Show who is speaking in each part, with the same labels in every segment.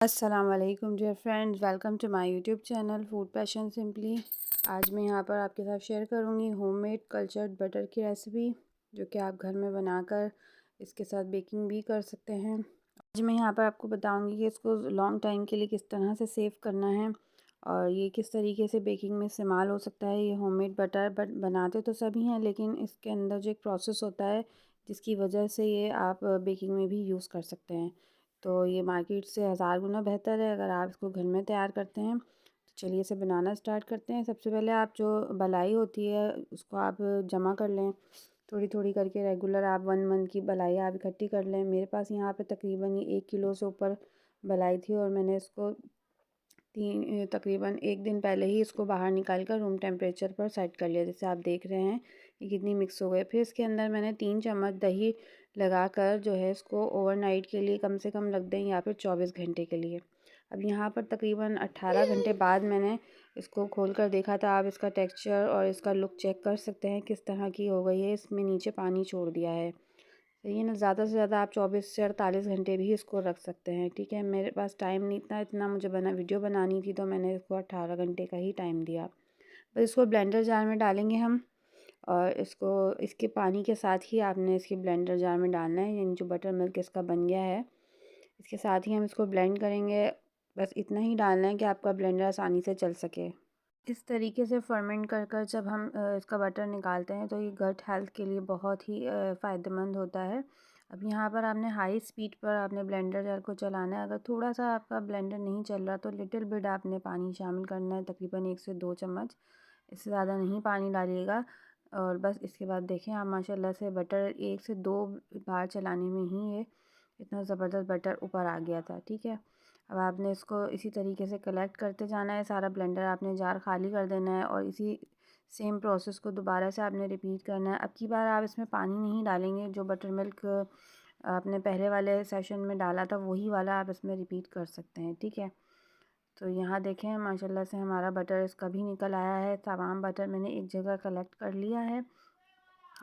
Speaker 1: अस्सलाम वालेकुम dear friends, welcome to my YouTube channel food passion simply. आज मैं यहाँ पर आपके साथ शेयर करूँगी होममेड कल्चर्ड बटर की रेसिपी, जो कि आप घर में बनाकर इसके साथ बेकिंग भी कर सकते हैं। आज मैं यहाँ पर आपको बताऊँगी कि इसको लॉन्ग टाइम के लिए किस तरह से सेव करना है और ये किस तरीके से बेकिंग में इस्तेमाल हो सकता है। ये होममेड बटर बट बनाते तो सभी हैं, लेकिन इसके अंदर जो एक प्रोसेस होता है जिसकी वजह से ये आप बेकिंग में भी यूज़ कर सकते हैं। तो ये मार्केट से हज़ार गुना बेहतर है अगर आप इसको घर में तैयार करते हैं। तो चलिए इसे बनाना स्टार्ट करते हैं। सबसे पहले आप जो बलाई होती है उसको आप जमा कर लें, थोड़ी थोड़ी करके रेगुलर आप 1 मंथ की बलाई आप इकट्ठी कर लें। मेरे पास यहाँ पे तकरीबन ये 1 किलो से ऊपर बलाई थी और मैंने इसको तकरीबन 1 दिन पहले ही इसको बाहर निकाल कर रूम टेम्परेचर पर सेट कर लिया। जैसे आप देख रहे हैं ये कितनी मिक्स हो गई। फिर इसके अंदर मैंने 3 चम्मच दही लगाकर जो है इसको ओवरनाइट के लिए कम से कम रख दें या फिर 24 घंटे के लिए। अब यहाँ पर तकरीबन 18 घंटे बाद मैंने इसको खोल कर देखा था। आप इसका टेक्सचर और इसका लुक चेक कर सकते हैं किस तरह की हो गई है। इसमें नीचे पानी छोड़ दिया है। सही है ना। ज़्यादा से ज़्यादा आप 24 से 48 घंटे भी इसको रख सकते हैं। ठीक है, मेरे पास टाइम नहीं था इतना, मुझे वीडियो बनानी थी, तो मैंने इसको 18 घंटे का ही टाइम दिया। बस इसको ब्लेंडर जार में डालेंगे हम, और इसको इसके पानी के साथ ही आपने इसके ब्लेंडर जार में डालना है। यानी जो बटर मिल्क इसका बन गया है इसके साथ ही हम इसको ब्लेंड करेंगे। बस इतना ही डालना है कि आपका ब्लेंडर आसानी से चल सके। इस तरीके से फर्मेंट कर कर जब हम इसका बटर निकालते हैं तो ये गट हेल्थ के लिए बहुत ही फ़ायदेमंद होता है। अब यहाँ पर आपने हाई स्पीड पर आपने ब्लेंडर जार को चलाना है। अगर थोड़ा सा आपका ब्लेंडर नहीं चल रहा तो लिटिल बिट आपने पानी शामिल करना है, तकरीबन 1 से 2 चम्मच। इससे ज़्यादा नहीं पानी डालिएगा। और बस इसके बाद देखें आप माशाल्लाह से बटर 1 से 2 बार चलाने में ही ये इतना ज़बरदस्त बटर ऊपर आ गया था। ठीक है, अब आपने इसको इसी तरीके से कलेक्ट करते जाना है। सारा ब्लेंडर आपने जार खाली कर देना है और इसी सेम प्रोसेस को दोबारा से आपने रिपीट करना है। अब की बार आप इसमें पानी नहीं डालेंगे, जो बटर मिल्क आपने पहले वाले सेशन में डाला था वही वाला आप इसमें रिपीट कर सकते हैं। ठीक है, तो यहाँ देखें माशाल्लाह से हमारा बटर इसका भी निकल आया है। तमाम बटर मैंने एक जगह कलेक्ट कर लिया है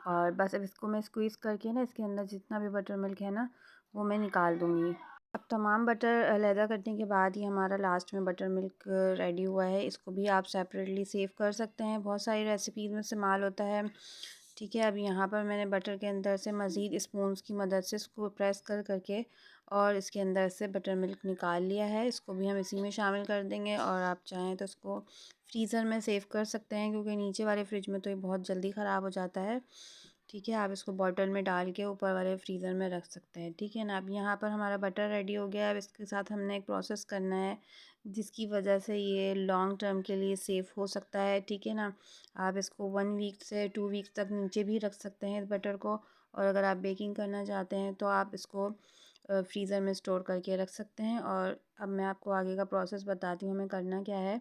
Speaker 1: और बस अब इसको मैं स्क्वीज़ करके ना इसके अंदर जितना भी बटर मिल्क है ना वो मैं निकाल दूँगी। अब तमाम बटर अलहदा करने के बाद ही हमारा लास्ट में बटर मिल्क रेडी हुआ है। इसको भी आप सेपरेटली सेव कर सकते हैं, बहुत सारी रेसिपीज़ में इस्तेमाल होता है। ठीक है, अब यहाँ पर मैंने बटर के अंदर से मज़ीद स्पून्स की मदद से इसको प्रेस कर करके और इसके अंदर से बटर मिल्क निकाल लिया है। इसको भी हम इसी में शामिल कर देंगे और आप चाहें तो इसको फ्रीज़र में सेव कर सकते हैं, क्योंकि नीचे वाले फ्रिज में तो ये बहुत जल्दी ख़राब हो जाता है। ठीक है, आप इसको बॉटल में डाल के ऊपर वाले फ्रीज़र में रख सकते हैं। ठीक है ना। अब यहाँ पर हमारा बटर रेडी हो गया है। अब इसके साथ हमने एक प्रोसेस करना है जिसकी वजह से ये लॉन्ग टर्म के लिए सेफ़ हो सकता है। ठीक है ना। आप इसको 1 वीक से 2 वीक्स तक नीचे भी रख सकते हैं इस बटर को, और अगर आप बेकिंग करना चाहते हैं तो आप इसको फ्रीज़र में स्टोर करके रख सकते हैं। और अब मैं आपको आगे का प्रोसेस बताती हूँ हमें करना क्या है।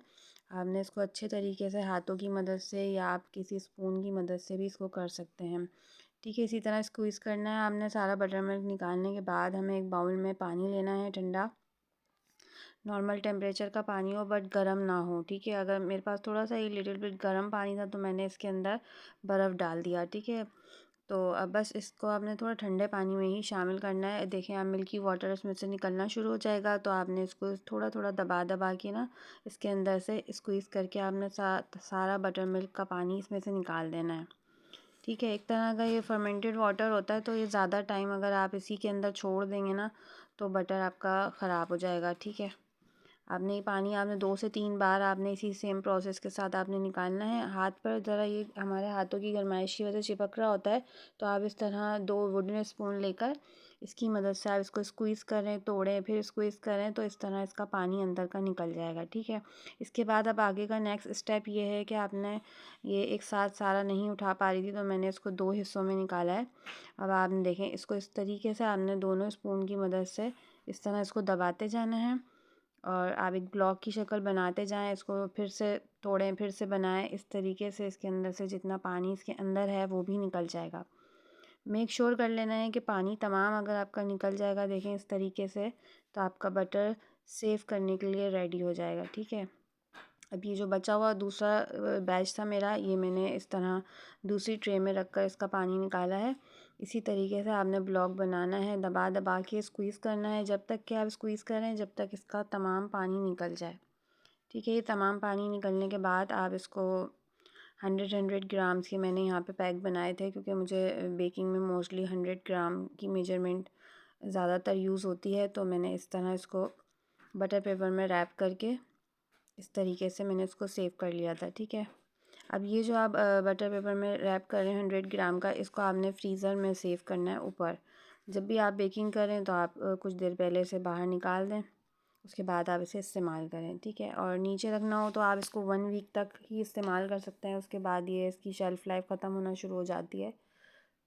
Speaker 1: आपने इसको अच्छे तरीके से हाथों की मदद से या आप किसी स्पून की मदद से भी इसको कर सकते हैं। ठीक है, इसी तरह स्क्वीज़ करना है। आपने सारा बटर मिल्क निकालने के बाद हमें एक बाउल में पानी लेना है ठंडा, नॉर्मल टेम्परेचर का पानी हो बट गर्म ना हो। ठीक है, अगर मेरे पास थोड़ा सा ही लिटिल बिट गर्म पानी था तो मैंने इसके अंदर बर्फ़ डाल दिया। ठीक है, तो अब बस इसको आपने थोड़ा ठंडे पानी में ही शामिल करना है। देखें आप मिल्की वाटर इसमें से निकलना शुरू हो जाएगा, तो आपने इसको थोड़ा थोड़ा दबा दबा के ना इसके अंदर से स्क्वीज़ करके आपने सारा बटर मिल्क का पानी इसमें से निकाल देना है। ठीक है, एक तरह का ये फर्मेंटेड वाटर होता है, तो ये ज़्यादा टाइम अगर आप इसी के अंदर छोड़ देंगे ना तो बटर आपका ख़राब हो जाएगा। ठीक है, आपने ये पानी आपने 2 से 3 बार आपने इसी सेम प्रोसेस के साथ आपने निकालना है। हाथ पर ज़रा ये हमारे हाथों की गर्माइश की वजह से चिपक रहा होता है, तो आप इस तरह 2 वुडन स्पून लेकर इसकी मदद से आप इसको स्क्वीज़ करें, तोड़ें, फिर स्क्वीज़ करें, तो इस तरह इसका पानी अंदर का निकल जाएगा। ठीक है, इसके बाद अब आगे का नेक्स्ट स्टेप ये है कि आपने ये एक साथ सारा नहीं उठा पा रही थी तो मैंने इसको 2 हिस्सों में निकाला है। अब आपने देखें इसको इस तरीके से आपने दोनों स्पून की मदद से इस तरह इसको दबाते जाना है और आप एक ब्लॉक की शक्ल बनाते जाएं। इसको फिर से तोड़ें, फिर से बनाएं। इस तरीके से इसके अंदर से जितना पानी इसके अंदर है वो भी निकल जाएगा। मेक श्योर कर लेना है कि पानी तमाम अगर आपका निकल जाएगा, देखें इस तरीके से, तो आपका बटर सेव करने के लिए रेडी हो जाएगा। ठीक है, अब ये जो बचा हुआ दूसरा बैच था मेरा, ये मैंने इस तरह दूसरी ट्रे में रख कर इसका पानी निकाला है। इसी तरीके से आपने ब्लॉक बनाना है, दबा दबा के स्क्वीज़ करना है जब तक कि आप स्क्वीज़ करें, जब तक इसका तमाम पानी निकल जाए। ठीक है, ये तमाम पानी निकलने के बाद आप इसको 100 ग्राम्स के मैंने यहाँ पे पैक बनाए थे, क्योंकि मुझे बेकिंग में मोस्टली 100 ग्राम की मेजरमेंट ज़्यादातर यूज़ होती है। तो मैंने इस तरह इसको बटर पेपर में रैप करके इस तरीके से मैंने इसको सेव कर लिया था। ठीक है, अब ये जो आप बटर पेपर में रैप कर रहे हैं 100 ग्राम का, इसको आपने फ्रीज़र में सेव करना है ऊपर। जब भी आप बेकिंग करें तो आप कुछ देर पहले से बाहर निकाल दें, उसके बाद आप इसे इस्तेमाल करें। ठीक है, और नीचे रखना हो तो आप इसको 1 वीक तक ही इस्तेमाल कर सकते हैं, उसके बाद ये इसकी शेल्फ़ लाइफ ख़त्म होना शुरू हो जाती है।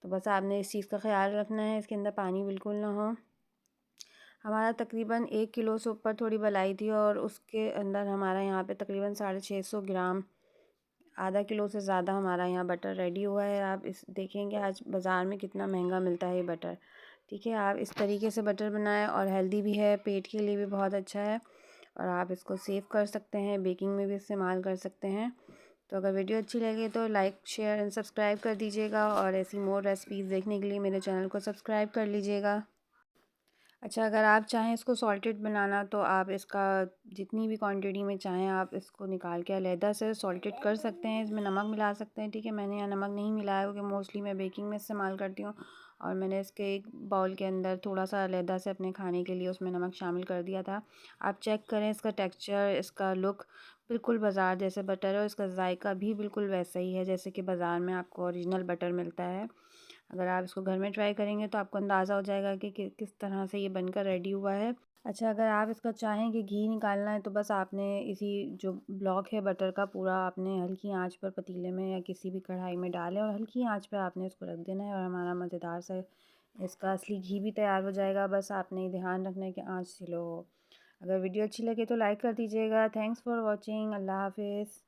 Speaker 1: तो बस आपने इस चीज़ का ख्याल रखना है, इसके अंदर पानी बिल्कुल ना हो। हमारा तकरीबन 1 किलो से ऊपर थोड़ी मलाई थी, और उसके अंदर हमारा यहाँ पे तकरीबन 650 ग्राम, आधा किलो से ज़्यादा हमारा यहाँ बटर रेडी हुआ है। आप इस देखेंगे आज बाज़ार में कितना महंगा मिलता है ये बटर। ठीक है, आप इस तरीके से बटर बनाएं, और हेल्दी भी है, पेट के लिए भी बहुत अच्छा है, और आप इसको सेव कर सकते हैं, बेकिंग में भी इस्तेमाल कर सकते हैं। तो अगर वीडियो अच्छी लगे तो लाइक शेयर एंड सब्सक्राइब कर दीजिएगा, और ऐसी मोर रेसिपीज़ देखने के लिए मेरे चैनल को सब्सक्राइब कर लीजिएगा। अच्छा, अगर आप चाहें इसको सॉल्टेड बनाना तो आप इसका जितनी भी क्वांटिटी में चाहें आप इसको निकाल के अलहदा से सॉल्टेड कर सकते हैं, इसमें नमक मिला सकते हैं। ठीक है, मैंने यहाँ नमक नहीं मिलाया क्योंकि मोस्टली मैं बेकिंग में इस्तेमाल करती हूँ, और मैंने इसके एक बाउल के अंदर थोड़ा सा अलहदा से अपने खाने के लिए उसमें नमक शामिल कर दिया था। आप चेक करें, इसका टेक्स्चर, इसका लुक बिल्कुल बाज़ार जैसे बटर है, और इसका जायका भी बिल्कुल वैसा ही है जैसे कि बाज़ार में आपको ओरिजिनल बटर मिलता है। अगर आप इसको घर में ट्राई करेंगे तो आपको अंदाज़ा हो जाएगा कि किस तरह से ये बनकर रेडी हुआ है। अच्छा, अगर आप इसका चाहें कि घी निकालना है तो बस आपने इसी जो ब्लॉक है बटर का पूरा आपने हल्की आंच पर पतीले में या किसी भी कढ़ाई में डालें, और हल्की आंच पे आपने इसको रख देना है, और हमारा मज़ेदार सा इसका असली घी भी तैयार हो जाएगा। बस आपने ध्यान रखना है कि आंच स्लो हो। अगर वीडियो अच्छी लगे तो लाइक कर दीजिएगा। Thanks for watching. अल्लाह हाफिज़।